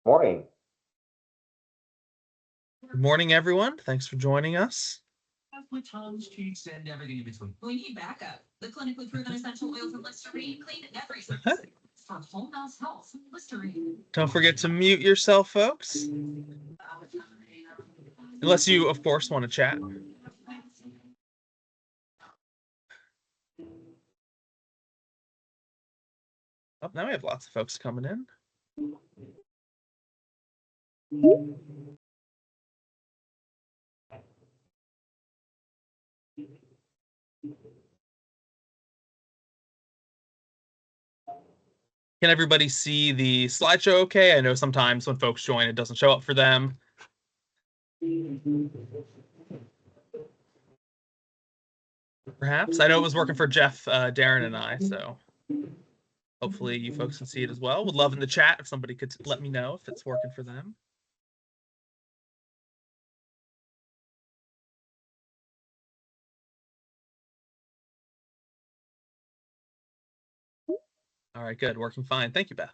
Morning. Good morning, everyone. Thanks for joining us. My tongues, cheeks, and everything in between. We need backup. The clinically proven essential oil from Listerine clean every surface for whole house health. Listerine. Don't forget to mute yourself, folks. Unless you, of course, want to chat. Oh, now we have lots of folks coming in. Can everybody see the slideshow okay? I know sometimes when folks join, it doesn't show up for them. Perhaps. I know it was working for Jeff, Darren, and I, so hopefully you folks can see it as well. Would love in the chat if somebody could let me know if it's working for them. All right, good. Working fine. Thank you, Beth.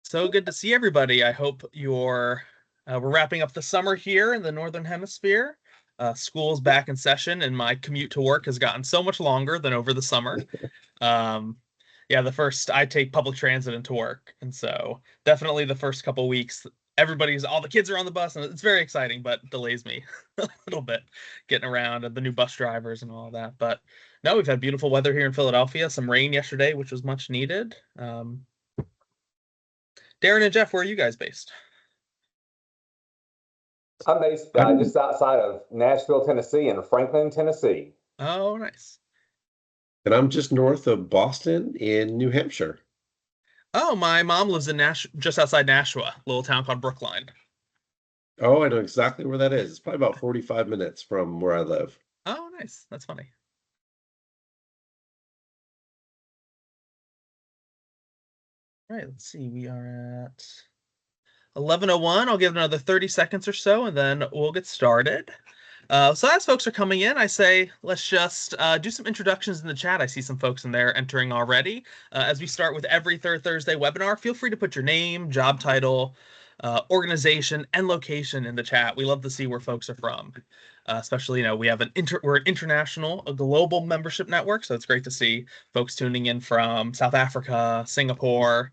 So good to see everybody. I hope we're wrapping up the summer here in the Northern Hemisphere. School's back in session, and my commute to work has gotten so much longer than over the summer. Yeah, I take public transit into work, and so definitely the first couple weeks, all the kids are on the bus, and it's very exciting, but delays me a little bit getting around and the new bus drivers and all that. But no, we've had beautiful weather here in Philadelphia, some rain yesterday, which was much needed. Darren and Jeff, where are you guys based? I'm based just outside of Nashville, Tennessee, and Franklin, Tennessee. Oh, nice. And I'm just north of Boston in New Hampshire. Oh, my mom lives in just outside Nashua, a little town called Brookline. Oh, I know exactly where that is. It's probably about 45 minutes from where I live. Oh, nice. That's funny. All right, let's see. We are at 11:01. I'll give it another 30 seconds or so, and then we'll get started. So as folks are coming in, I say let's just do some introductions in the chat. I see some folks in there entering already. As we start with every third Thursday webinar, feel free to put your name, job title, organization, and location in the chat. We love to see where folks are from. Especially, we're an international, a global membership network, so it's great to see folks tuning in from South Africa, Singapore,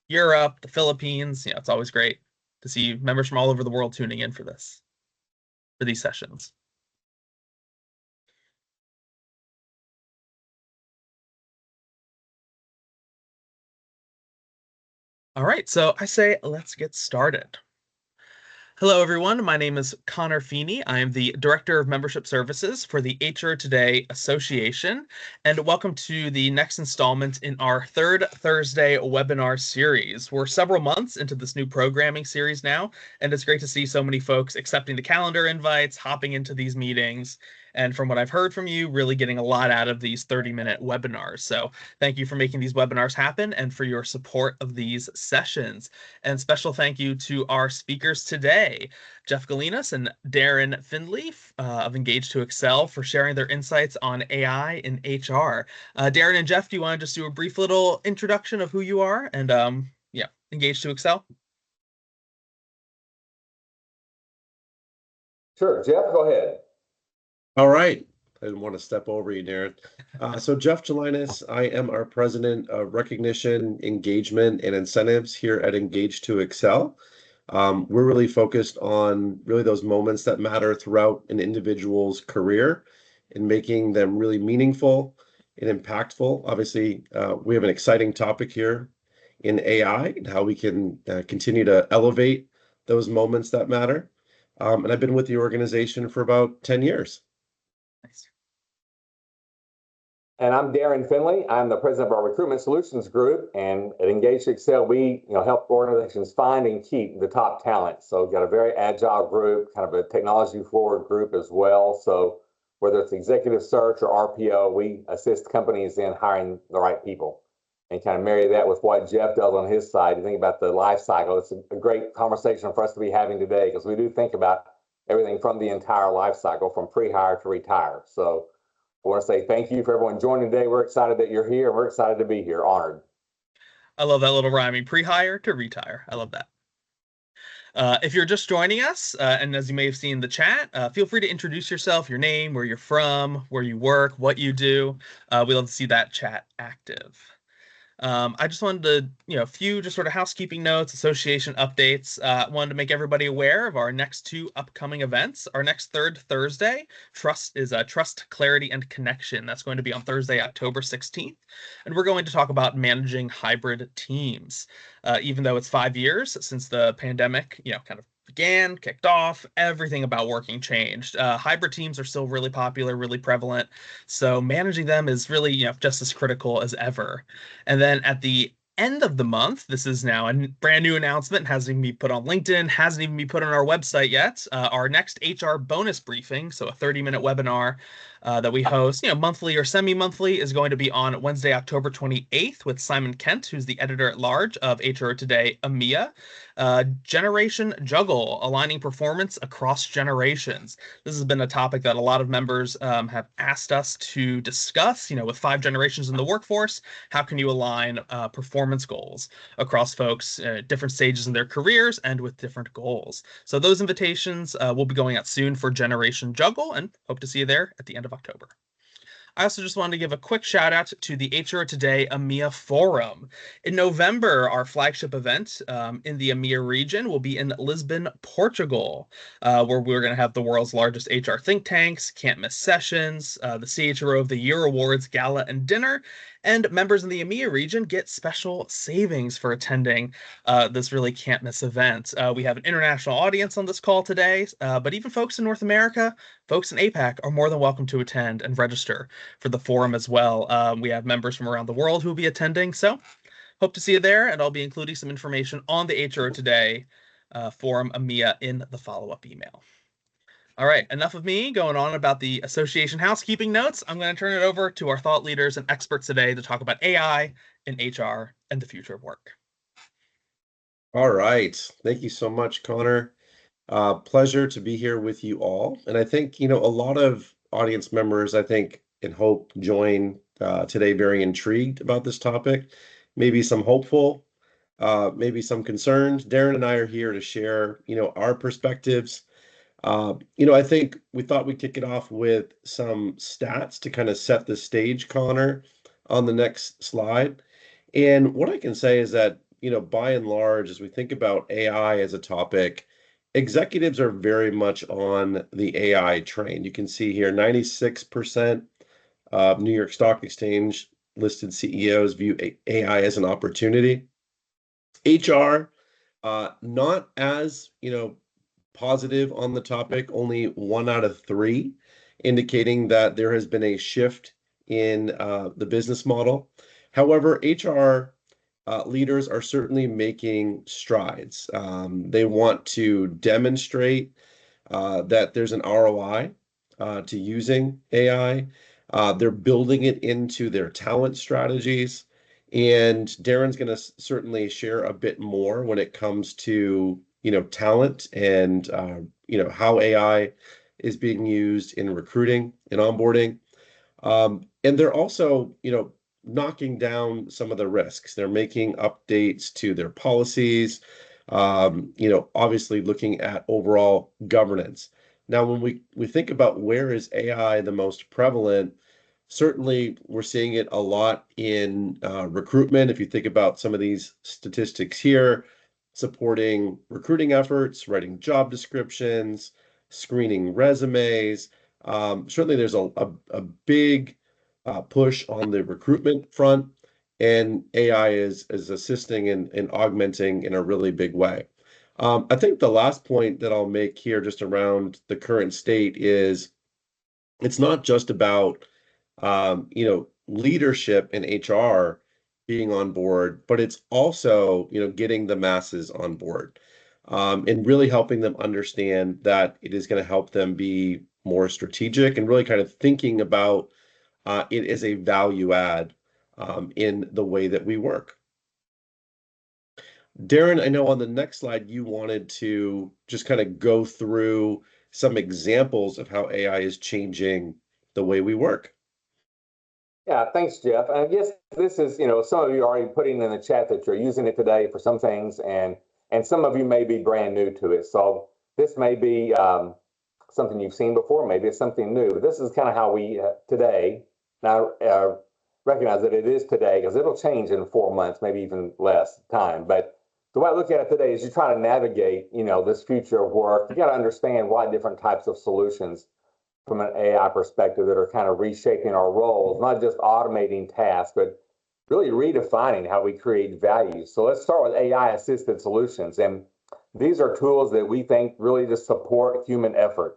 Europe, the Philippines. It's always great to see members from all over the world tuning in for these sessions. All right, so I say let's get started. Hello, everyone. My name is Connor Feeney. I am the Director of Membership Services for the HR Today Association, and welcome to the next installment in our third Thursday webinar series. We're several months into this new programming series now, and it's great to see so many folks accepting the calendar invites, hopping into these meetings, and from what I've heard from you, really getting a lot out of these 30-minute webinars. So thank you for making these webinars happen and for your support of these sessions. And special thank you to our speakers today, Jeff Gelinas and Darren Findley of Engage to Excel, for sharing their insights on AI in HR. Darren and Jeff, do you want to just do a brief little introduction of who you are and Engage to Excel? Sure, Jeff, go ahead. All right. I didn't want to step over you, Darren. So Jeff Gelinas, I am our President of Recognition, Engagement, and Incentives here at Engage to Excel. We're really focused on those moments that matter throughout an individual's career and making them really meaningful and impactful. Obviously, we have an exciting topic here in AI and how we can continue to elevate those moments that matter. And I've been with the organization for about 10 years. Nice. And I'm Darren Findley. I'm the president of our Recruitment Solutions group, and at Engage to Excel, we help organizations find and keep the top talent. So we've got a very agile group, kind of a technology-forward group as well. So whether it's executive search or RPO, we assist companies in hiring the right people, and kind of marry that with what Jeff does on his side. You think about the life cycle. It's a great conversation for us to be having today, because we do think about everything from the entire life cycle, from pre-hire to retire. So I want to say thank you for everyone joining today. We're excited that you're here. We're excited to be here. Honored. I love that little rhyming, pre-hire to retire. I love that. If you're just joining us, and as you may have seen in the chat, feel free to introduce yourself, your name, where you're from, where you work, what you do. We love to see that chat active. I just wanted to, a few just sort of housekeeping notes, association updates. Wanted to make everybody aware of our next two upcoming events. Our next third Thursday, Trust, Clarity, and Connection. That's going to be on Thursday, October 16th. And we're going to talk about managing hybrid teams. Even though it's 5 years since the pandemic, kind of kicked off, everything about working changed. Hybrid teams are still really popular, really prevalent. So managing them is really, just as critical as ever. And then at the end of the month, this is now a brand new announcement, hasn't even been put on LinkedIn, hasn't even been put on our website yet. Our next HR bonus briefing, so a 30-minute webinar that we host, monthly or semi-monthly, is going to be on Wednesday, October 28th with Simon Kent, who's the editor-at-large of HR Today EMEA. Generation Juggle, aligning performance across generations. This has been a topic that a lot of members have asked us to discuss. With 5 generations in the workforce, how can you align performance goals across folks at different stages in their careers and with different goals? So those invitations will be going out soon for Generation Juggle, and hope to see you there at the end of October. I also just wanted to give a quick shout out to the HR Today EMEA Forum. In November, our flagship event in the EMEA region will be in Lisbon, Portugal, where we're going to have the world's largest HR think tanks, can't miss sessions, the CHRO of the Year Awards Gala and Dinner, and members in the EMEA region get special savings for attending this really can't miss event. We have an international audience on this call today, but even folks in North America, folks in APAC are more than welcome to attend and register for the forum as well. We have members from around the world who will be attending, so hope to see you there, and I'll be including some information on the HR Today forum EMEA in the follow-up email. All right, enough of me going on about the association housekeeping notes. I'm going to turn it over to our thought leaders and experts today to talk about AI in HR and the future of work. All right. Thank you so much, Connor. Pleasure to be here with you all. And I think, a lot of audience members, I think, and hope join today very intrigued about this topic, maybe some hopeful, maybe some concerned. Darren and I are here to share, our perspectives. I think we thought we'd kick it off with some stats to kind of set the stage, Connor, on the next slide. And what I can say is that, by and large, as we think about AI as a topic, executives are very much on the AI train. You can see here 96% of New York Stock Exchange listed CEOs view AI as an opportunity. HR, not as, positive on the topic, only 1 out of 3, indicating that there has been a shift in the business model. However, HR leaders are certainly making strides. They want to demonstrate that there's an ROI to using AI. They're building it into their talent strategies. And Darren's going to certainly share a bit more when it comes to, talent and, how AI is being used in recruiting and onboarding. And they're also, knocking down some of the risks. They're making updates to their policies, obviously looking at overall governance. Now, when we think about where is AI the most prevalent, certainly we're seeing it a lot in recruitment. If you think about some of these statistics here, supporting recruiting efforts, writing job descriptions, screening resumes. Certainly there's a big push on the recruitment front, and AI is assisting and augmenting in a really big way. I think the last point that I'll make here just around the current state is it's not just about leadership in HR being on board, but it's also, getting the masses on board, and really helping them understand that it is going to help them be more strategic and really kind of thinking about it as a value add in the way that we work. Darren, I know on the next slide, you wanted to just kind of go through some examples of how AI is changing the way we work. Yeah, thanks, Jeff. And I guess this is, some of you are already putting in the chat that you're using it today for some things, and some of you may be brand new to it. So this may be something you've seen before, maybe it's something new. But this is kind of how we today now recognize that it is today because it'll change in 4 months, maybe even less time. But the way I look at it today is you try to navigate, this future of work. You got to understand why different types of solutions from an AI perspective that are kind of reshaping our roles, not just automating tasks, but really redefining how we create value. So let's start with AI assisted solutions. And these are tools that we think really just support human effort.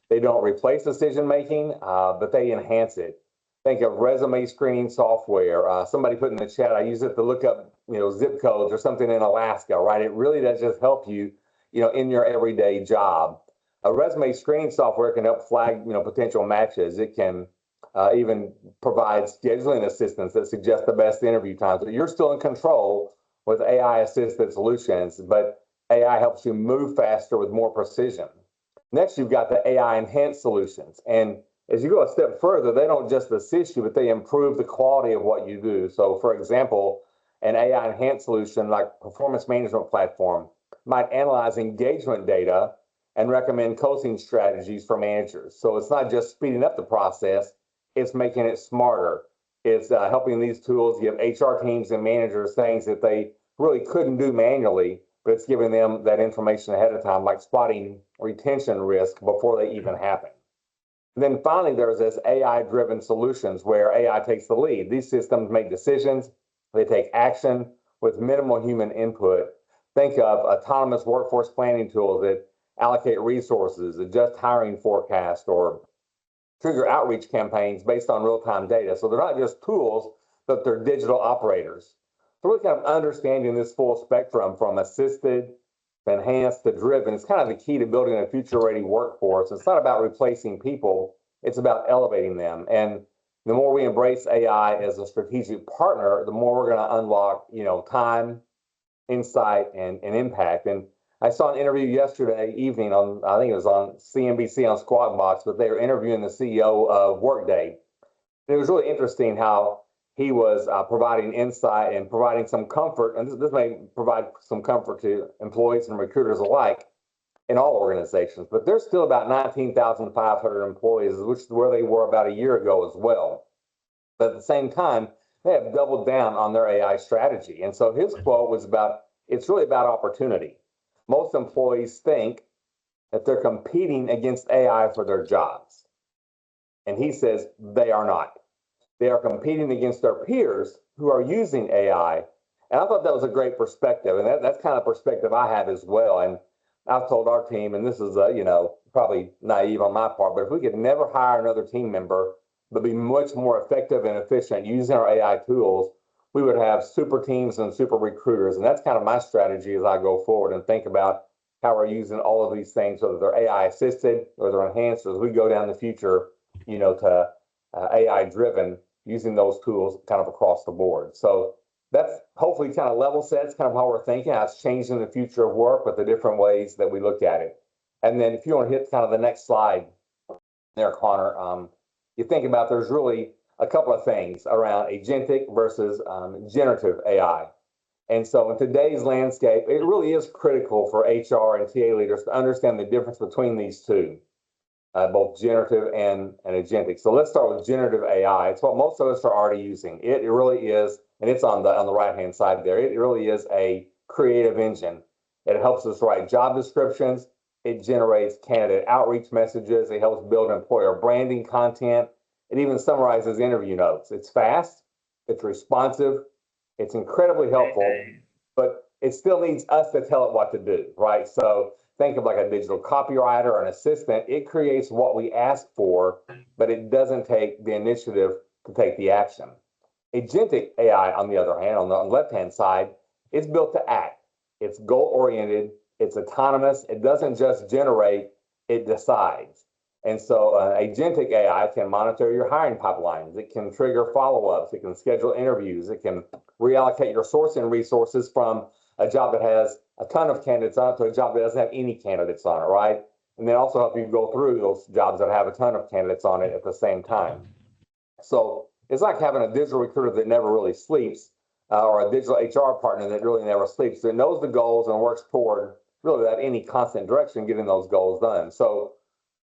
They don't replace decision making, but they enhance it. Think of resume screening software. Somebody put in the chat, I use it to look up, zip codes or something in Alaska, right? It really does just help you, in your everyday job. A resume screening software can help flag, potential matches. It can even provide scheduling assistance that suggest the best interview times. But you're still in control with AI-assisted solutions, but AI helps you move faster with more precision. Next, you've got the AI-enhanced solutions. And as you go a step further, they don't just assist you, but they improve the quality of what you do. So, for example, an AI-enhanced solution like performance management platform might analyze engagement data and recommend coaching strategies for managers. So it's not just speeding up the process, it's making it smarter. It's helping these tools give HR teams and managers things that they really couldn't do manually, but it's giving them that information ahead of time, like spotting retention risk before they even happen. And then finally, there's this AI-driven solutions where AI takes the lead. These systems make decisions, they take action with minimal human input. Think of autonomous workforce planning tools that allocate resources, adjust hiring forecasts, or trigger outreach campaigns based on real-time data. So they're not just tools, but they're digital operators. So we're kind of understanding this full spectrum from assisted, enhanced to driven. It's kind of the key to building a future-ready workforce. It's not about replacing people, it's about elevating them. And the more we embrace AI as a strategic partner, the more we're going to unlock, time, insight, and impact. And I saw an interview yesterday evening on, I think it was on CNBC on Squawk Box, but they were interviewing the CEO of Workday. And it was really interesting how he was providing insight and providing some comfort, and this may provide some comfort to employees and recruiters alike in all organizations, but there's still about 19,500 employees, which is where they were about a year ago as well. But at the same time, they have doubled down on their AI strategy. And so his quote was about, it's really about opportunity. Most employees think that they're competing against AI for their jobs. And he says they are not. They are competing against their peers who are using AI. And I thought that was a great perspective. And that's kind of perspective I have as well. And I've told our team, and this is, probably naive on my part, but if we could never hire another team member, but be much more effective and efficient using our AI tools, we would have super teams and super recruiters. And that's kind of my strategy as I go forward and think about how we're using all of these things, whether they're AI assisted or they're enhanced, as we go down the future, to AI driven, using those tools kind of across the board. So that's hopefully kind of level sets kind of how we're thinking, how it's changing the future of work, but the different ways that we look at it. And then if you want to hit kind of the next slide there, Connor, you think about there's really a couple of things around agentic versus generative AI. And so in today's landscape, it really is critical for HR and TA leaders to understand the difference between these two, both generative and agentic. So let's start with generative AI. It's what most of us are already using. It really is, and it's on the right-hand side there. It really is a creative engine. It helps us write job descriptions. It generates candidate outreach messages. It helps build employer branding content. It even summarizes interview notes. It's fast, it's responsive, it's incredibly helpful, but it still needs us to tell it what to do, right? So think of like a digital copywriter or an assistant. It creates what we ask for, but it doesn't take the initiative to take the action. Agentic AI, on the other hand, on the left-hand side, it's built to act. It's goal-oriented, it's autonomous, it doesn't just generate, it decides. And so agentic AI can monitor your hiring pipelines. It can trigger follow-ups. It can schedule interviews. It can reallocate your sourcing resources from a job that has a ton of candidates on it to a job that doesn't have any candidates on it, right? And then also help you go through those jobs that have a ton of candidates on it at the same time. So it's like having a digital recruiter that never really sleeps, or a digital HR partner that really never sleeps, that knows the goals and works toward really without any constant direction getting those goals done. So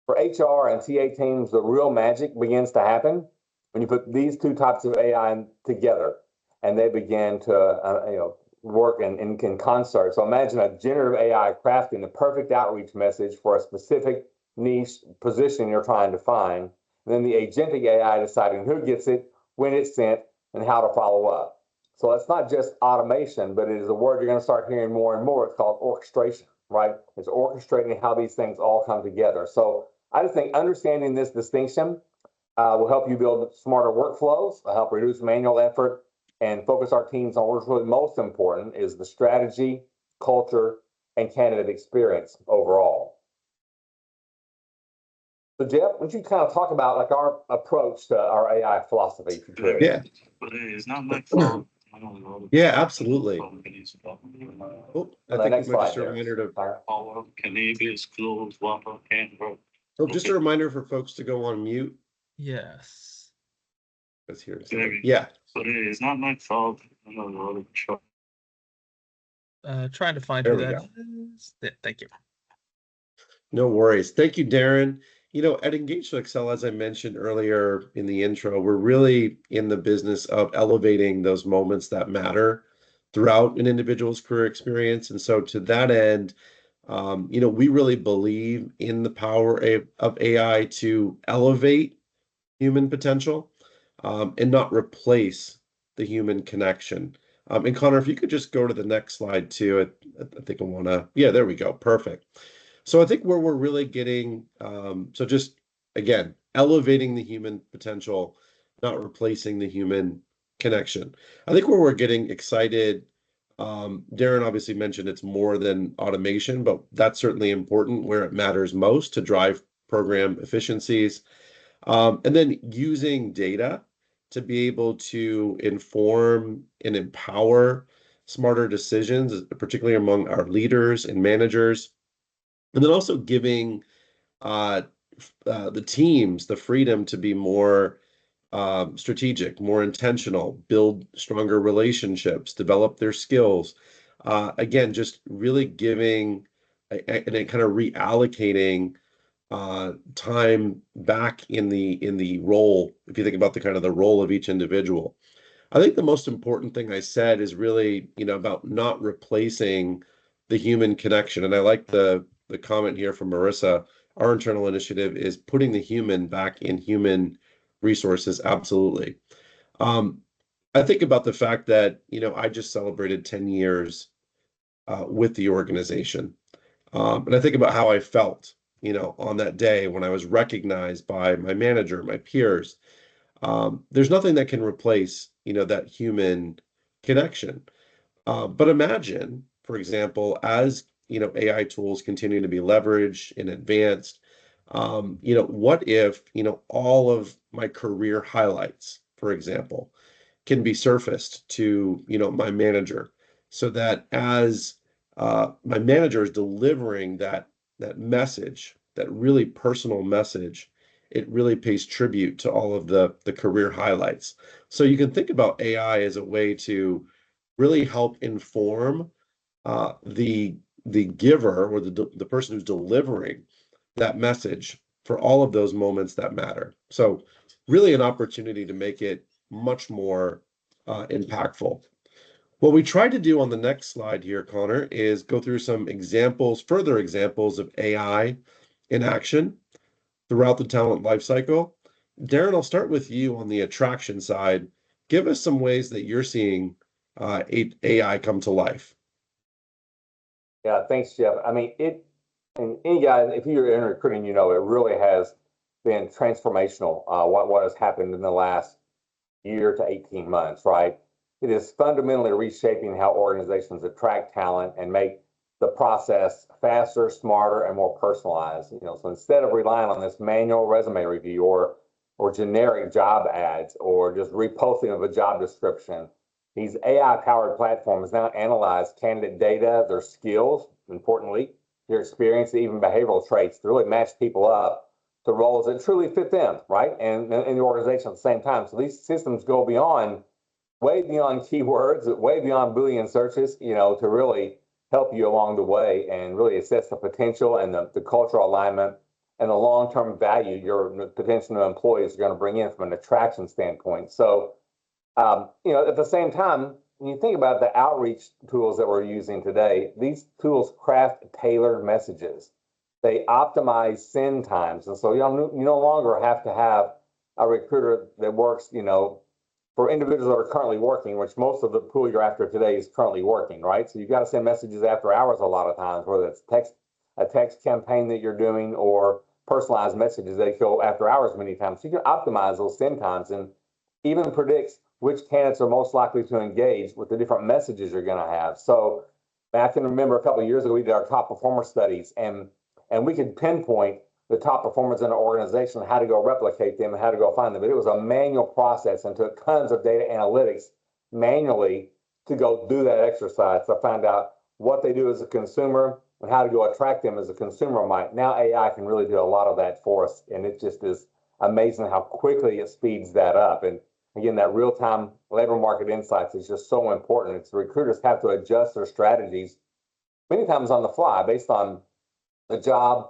for HR and TA teams, the real magic begins to happen when you put these two types of AI together, and they begin to work in concert. So imagine a generative AI crafting the perfect outreach message for a specific niche position you're trying to find, and then the agentic AI deciding who gets it, when it's sent, and how to follow up. So it's not just automation, but it is a word you're going to start hearing more and more. It's called orchestration, right? It's orchestrating how these things all come together. So I just think understanding this distinction will help you build smarter workflows, help reduce manual effort, and focus our teams on what's really most important is the strategy, culture, and candidate experience overall. So Jeff, would you kind of talk about like our approach to our AI philosophy, if you could? Yeah. But it's not my fault. Yeah, absolutely. Oh, I think next it might just slide a there. reminder to. Our cannabis, clothes, water, and rope. Oh, just a reminder for folks to go on mute. Yes. That's here. Very. Yeah. But it's not my fault. Trying to find There who we that go. is. Thank you. No worries. Thank you, Darren. At Engage to Excel, as I mentioned earlier in the intro, we're really in the business of elevating those moments that matter throughout an individual's career experience. And so to that end, we really believe in the power of AI to elevate human potential and not replace the human connection. And Connor, if you could just go to the next slide too. I think I want to, yeah, there we go. Perfect. So I think where we're really getting, so just again, elevating the human potential, not replacing the human connection. I think where we're getting excited, Darren obviously mentioned it's more than automation, but that's certainly important where it matters most to drive program efficiencies. And then using data to be able to inform and empower smarter decisions, particularly among our leaders and managers. And then also giving the teams the freedom to be more strategic, more intentional, build stronger relationships, develop their skills. Again, just really giving and then kind of reallocating time back in the role. If you think about the kind of the role of each individual, I think the most important thing I said is really about not replacing the human connection. And I like the comment here from Marissa. Our internal initiative is putting the human back in human resources. Absolutely. I think about the fact that I just celebrated 10 years with the organization, and I think about how I felt on that day when I was recognized by my manager, my peers. There's nothing that can replace that human connection. But imagine, for example, as AI tools continue to be leveraged and advanced, what if all of my career highlights, for example, can be surfaced to my manager, so that as my manager is delivering that message, that really personal message, it really pays tribute to all of the career highlights. So you can think about AI as a way to really help inform the giver or the person who's delivering that message for all of those moments that matter. So really an opportunity to make it much more impactful. What we tried to do on the next slide here, Connor, is go through some examples, further examples of AI in action throughout the talent lifecycle. Darren, I'll start with you on the attraction side. Give us some ways that you're seeing AI come to life. Yeah, thanks, Jeff. I mean, and any guy, if you're in recruiting, it really has been transformational. What has happened in the last year to 18 months, right? It is fundamentally reshaping how organizations attract talent and make the process faster, smarter, and more personalized. So instead of relying on this manual resume review or generic job ads or just reposting of a job description, these AI-powered platforms now analyze candidate data, their skills, importantly, their experience, even behavioral traits to really match people up to roles that truly fit them, right? And in the organization at the same time. So these systems go way beyond keywords, way beyond Boolean searches, to really help you along the way and really assess the potential and the cultural alignment and the long-term value your potential new employees are going to bring in from an attraction standpoint. So, at the same time, when you think about the outreach tools that we're using today, these tools craft tailored messages. They optimize send times. And so you no longer have to have a recruiter that works, for individuals that are currently working, which most of the pool you're after today is currently working, right? So you've got to send messages after hours a lot of times, whether it's a text campaign that you're doing or personalized messages that go after hours many times. So you can optimize those send times and even predicts which candidates are most likely to engage with the different messages you're going to have. So I can remember a couple of years ago, we did our top performer studies and we could pinpoint the top performers in our organization, how to go replicate them and how to go find them. But it was a manual process and took tons of data analytics manually to go do that exercise to find out what they do as a consumer and how to go attract them as a consumer might. Now AI can really do a lot of that for us. And it just is amazing how quickly it speeds that up. And again, that real-time labor market insights is just so important. It's recruiters have to adjust their strategies many times on the fly based on the job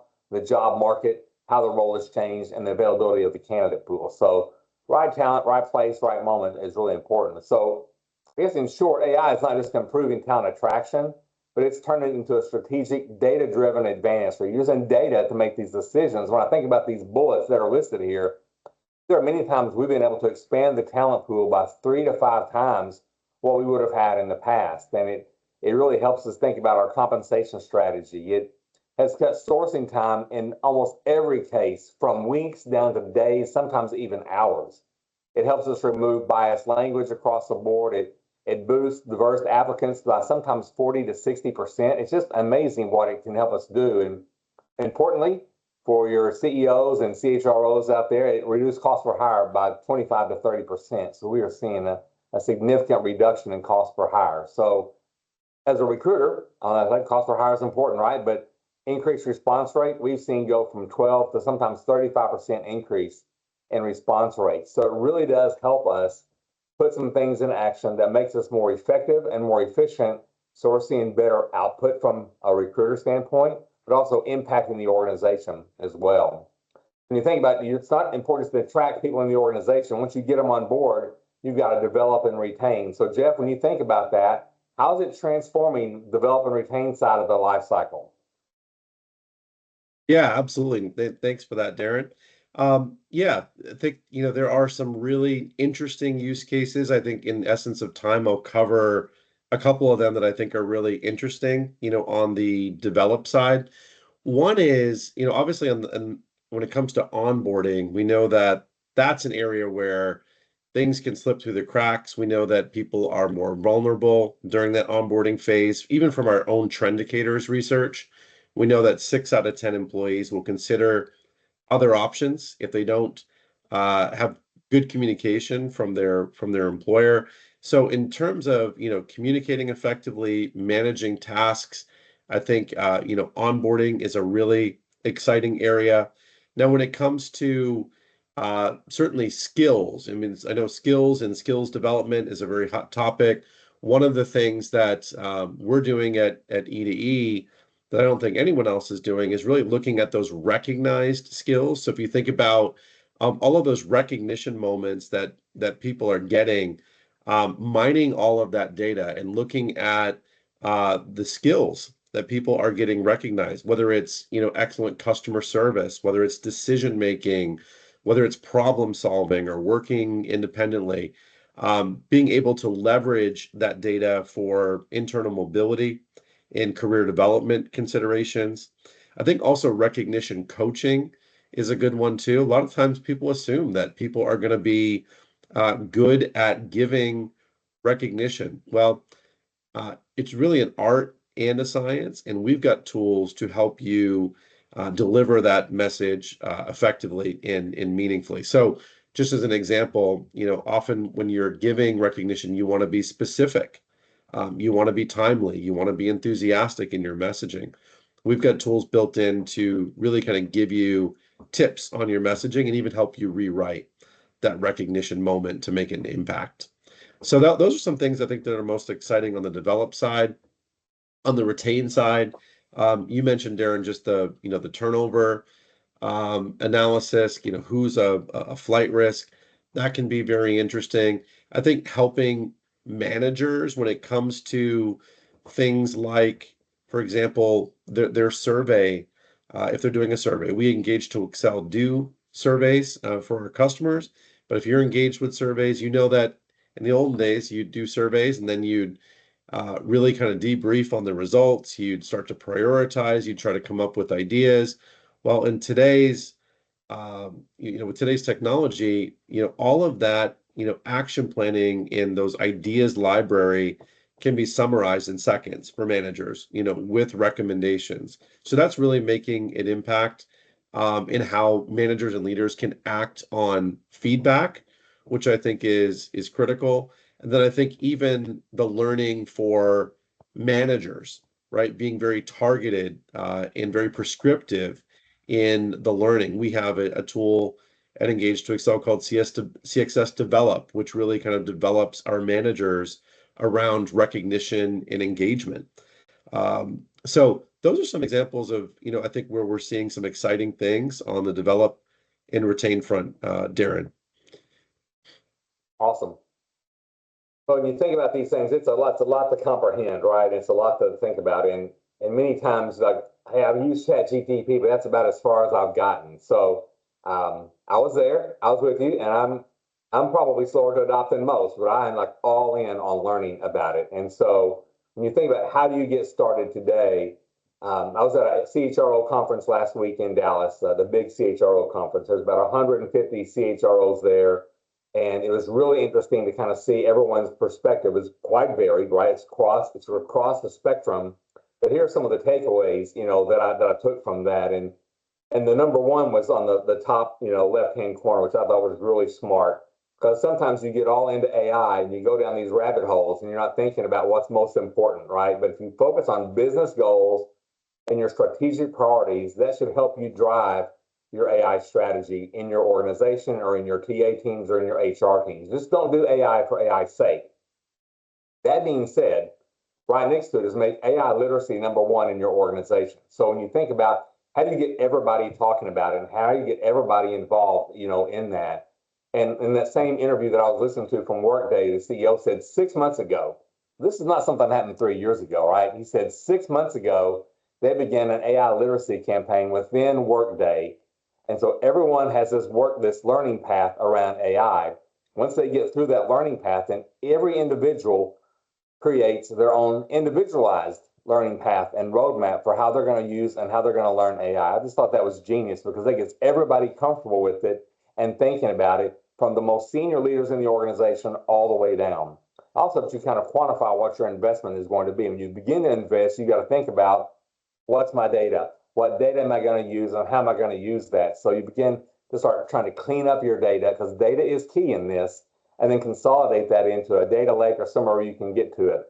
market, how the role has changed, and the availability of the candidate pool. So right talent, right place, right moment is really important. So I guess in short, AI is not just improving talent attraction, but it's turning it into a strategic data-driven advantage. So you're using data to make these decisions. When I think about these bullets that are listed here, there are many times we've been able to expand the talent pool by 3 to 5 times what we would have had in the past. And it really helps us think about our compensation strategy. It has cut sourcing time in almost every case from weeks down to days, sometimes even hours. It helps us remove biased language across the board. It boosts diverse applicants by sometimes 40 to 60%. It's just amazing what it can help us do. And importantly, for your CEOs and CHROs out there, it reduced cost per hire by 25 to 30%. So we are seeing a significant reduction in cost per hire. So as a recruiter, I think cost per hire is important, right? But increased response rate, we've seen go from 12 to sometimes 35% increase in response rate. So it really does help us put some things in action that makes us more effective and more efficient. So we're seeing better output from a recruiter standpoint, but also impacting the organization as well. When you think about it, it's not important to attract people in the organization. Once you get them on board, you've got to develop and retain. So Jeff, when you think about that, how is it transforming develop and retain side of the life cycle? Yeah, absolutely. Thanks for that, Darren. Yeah, I think, there are some really interesting use cases. I think in essence of time, I'll cover a couple of them that I think are really interesting, on the develop side. One is, obviously when it comes to onboarding, we know that that's an area where things can slip through the cracks. We know that people are more vulnerable during that onboarding phase, even from our own Trendicators research. We know that 6 out of 10 employees will consider other options if they don't have good communication from their employer. So in terms of communicating effectively, managing tasks, I think onboarding is a really exciting area. Now, when it comes to certainly skills, I mean, I know skills and skills development is a very hot topic. One of the things that we're doing at E2E that I don't think anyone else is doing is really looking at those recognized skills. So if you think about all of those recognition moments that people are getting, mining all of that data and looking at the skills that people are getting recognized, whether it's excellent customer service, whether it's decision making, whether it's problem solving or working independently, being able to leverage that data for internal mobility and career development considerations. I think also recognition coaching is a good one too. A lot of times people assume that people are going to be good at giving recognition. Well, it's really an art and a science, and we've got tools to help you deliver that message effectively and meaningfully. So just as an example, often when you're giving recognition, you want to be specific. You want to be timely. You want to be enthusiastic in your messaging. We've got tools built in to really kind of give you tips on your messaging and even help you rewrite that recognition moment to make an impact. So those are some things I think that are most exciting on the develop side. On the retain side, you mentioned, Darren, just the turnover analysis, who's a flight risk. That can be very interesting. I think helping managers when it comes to things like, for example, their survey, if they're doing a survey, we Engage to Excel do surveys for our customers. But if you're engaged with surveys, you know that in the olden days, you'd do surveys and then you'd really kind of debrief on the results. You'd start to prioritize. You'd try to come up with ideas. Well, in today's, with today's technology, all of that, action planning in those ideas library can be summarized in seconds for managers, with recommendations. So that's really making an impact in how managers and leaders can act on feedback, which I think is critical. And then I think even the learning for managers, right, being very targeted and very prescriptive in the learning. We have a tool at Engage to Excel called CXS Develop, which really kind of develops our managers around recognition and engagement. So those are some examples of, I think where we're seeing some exciting things on the develop and retain front, Darren. Awesome. Well, when you think about these things, it's a lot to comprehend, right? It's a lot to think about, and many times, like, hey, I've used ChatGPT, but that's about as far as I've gotten. So I was there, I was with you, and I'm probably slower to adopt than most, but I am like all in on learning about it. And so when you think about how do you get started today, I was at a CHRO conference last week in Dallas, the big CHRO conference. There's about 150 CHROs there. And it was really interesting to kind of see everyone's perspective. It's quite varied, right? It's sort of across the spectrum. But here are some of the takeaways, that I took from that. And the number one was on the top, left-hand corner, which I thought was really smart. Because sometimes you get all into AI and you go down these rabbit holes and you're not thinking about what's most important, right? But if you focus on business goals and your strategic priorities, that should help you drive your AI strategy in your organization or in your TA teams or in your HR teams. Just don't do AI for AI's sake. That being said, right next to it is make AI literacy number one in your organization. So when you think about how do you get everybody talking about it and how do you get everybody involved, in that. And in that same interview that I was listening to from Workday, the CEO said 6 months ago, this is not something that happened 3 years ago, right? He said 6 months ago, they began an AI literacy campaign within Workday. And so everyone has this learning path around AI. Once they get through that learning path, then every individual creates their own individualized learning path and roadmap for how they're going to use and how they're going to learn AI. I just thought that was genius because that gets everybody comfortable with it and thinking about it from the most senior leaders in the organization all the way down. Also, that you kind of quantify what your investment is going to be. When you begin to invest, you got to think about what's my data? What data am I going to use and how am I going to use that? So you begin to start trying to clean up your data because data is key in this, and then consolidate that into a data lake or somewhere where you can get to it.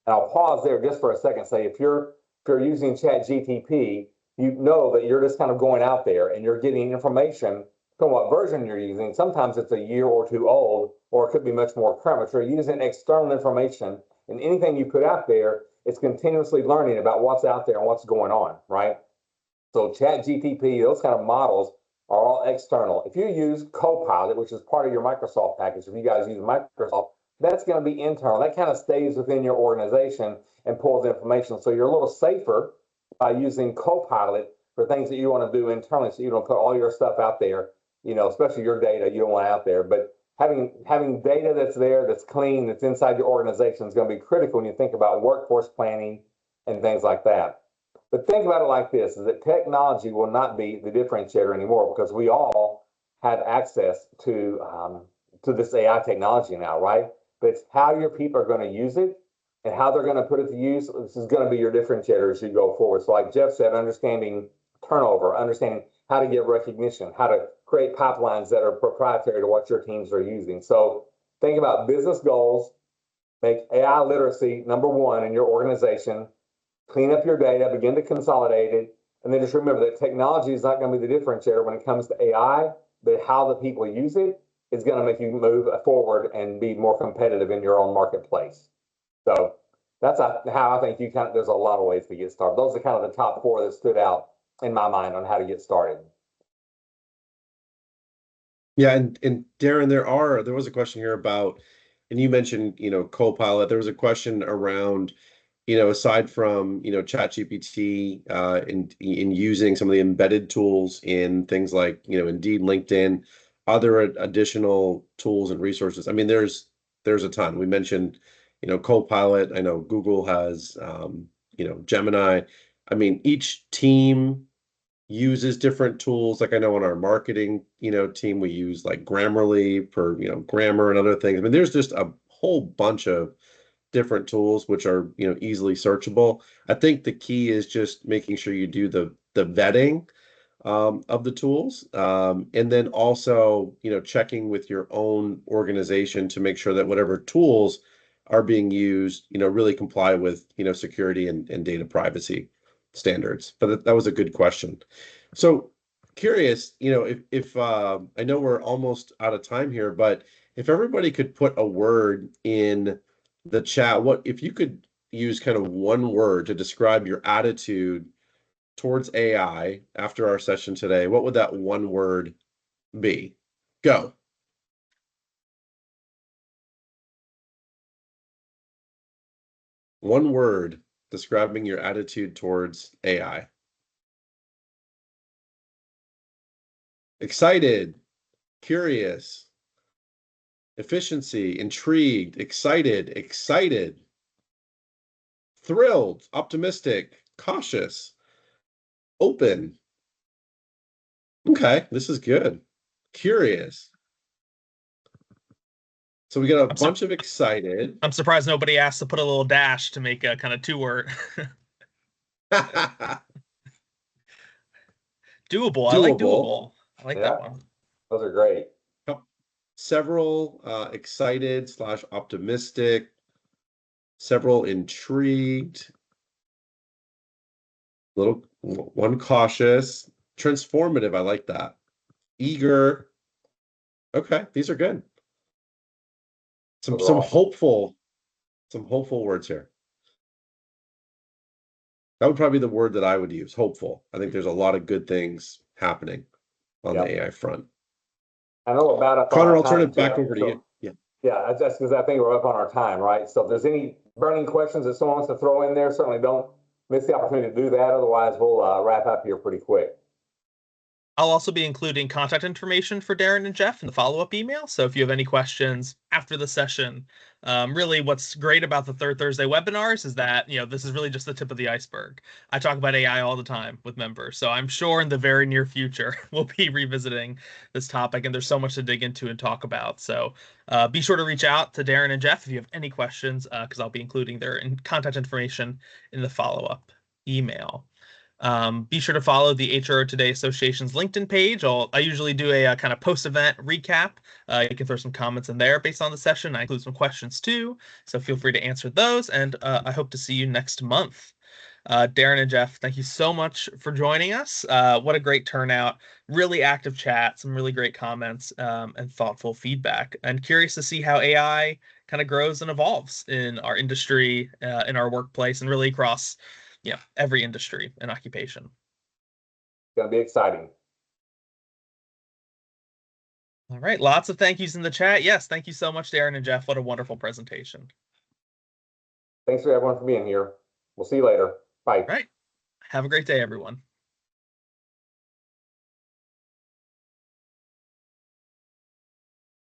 And I'll pause there just for a second. Say if you're using ChatGPT, you know that you're just kind of going out there and you're getting information from what version you're using. Sometimes it's a year or two old, or it could be much more current. But you're using external information, and anything you put out there, it's continuously learning about what's out there and what's going on, right? So ChatGPT, those kind of models are all external. If you use Copilot, which is part of your Microsoft package, if you guys use Microsoft, that's going to be internal. That kind of stays within your organization and pulls information. So you're a little safer by using Copilot for things that you want to do internally, so you don't put all your stuff out there, especially your data you don't want out there. But having data that's there, that's clean, that's inside your organization is going to be critical when you think about workforce planning and things like that. But think about it like this, is that technology will not be the differentiator anymore because we all have access to this AI technology now, right? But it's how your people are going to use it and how they're going to put it to use. This is going to be your differentiator as you go forward. So like Jeff said, understanding turnover, understanding how to get recognition, how to create pipelines that are proprietary to what your teams are using. So think about business goals, make AI literacy number one in your organization, clean up your data, begin to consolidate it, And then just remember that technology is not going to be the differentiator when it comes to AI, but how the people use it is going to make you move forward and be more competitive in your own marketplace. So that's how I think there's a lot of ways to get started. Those are kind of the top 4 that stood out in my mind on how to get started. Yeah, and Darren, there was a question here about, and you mentioned, Copilot. There was a question around, aside from, ChatGPT, in using some of the embedded tools in things like, Indeed, LinkedIn, other additional tools and resources. I mean, there's a ton. We mentioned, Copilot. I know Google has, Gemini. I mean, each team uses different tools. Like I know on our marketing, team, we use like Grammarly for, grammar and other things. I mean, there's just a whole bunch of different tools which are, easily searchable. I think the key is just making sure you do the vetting of the tools, and then also, checking with your own organization to make sure that whatever tools are being used, really comply with, security and data privacy standards. But that was a good question. So curious, if I know we're almost out of time here, but if everybody could put a word in the chat, what if you could use kind of one word to describe your attitude towards AI after our session today, what would that one word be? Go. One word describing your attitude towards AI. Excited, curious, efficiency, intrigued, excited, thrilled, optimistic, cautious, open. Okay, this is good. Curious. So we got a bunch of excited. I'm surprised nobody asked to put a little dash to make a kind of 2-word. Doable. I like doable. I like that one. Those are great. Several excited / optimistic, several intrigued, one cautious, transformative. I like that. Eager. Okay, these are good. Some hopeful words here. That would probably be the word that I would use, hopeful. I think there's a lot of good things happening on the AI front. I know about it. Connor, I'll turn it back over to you. Yeah, that's because I think we're up on our time, right? So if there's any burning questions that someone wants to throw in there, certainly don't miss the opportunity to do that. Otherwise, we'll wrap up here pretty quick. I'll also be including contact information for Darren and Jeff in the follow-up email. So if you have any questions after the session, really what's great about the Third Thursday webinars is that, this is really just the tip of the iceberg. I talk about AI all the time with members. So I'm sure in the very near future, we'll be revisiting this topic, and there's so much to dig into and talk about. So be sure to reach out to Darren and Jeff if you have any questions, because I'll be including their contact information in the follow-up email. Be sure to follow the HR Today Association's LinkedIn page. I usually do a kind of post-event recap. You can throw some comments in there based on the session. I include some questions too, so feel free to answer those. And I hope to see you next month. Darren and Jeff, thank you so much for joining us. What a great turnout. Really active chat, some really great comments, and thoughtful feedback. And curious to see how AI kind of grows and evolves in our industry, in our workplace, and really across every industry and occupation. It's going to be exciting. All right. Lots of thank yous in the chat. Yes. Thank you so much, Darren and Jeff. What a wonderful presentation. Thanks for everyone for being here. We'll see you later. Bye. All right. Have a great day, everyone.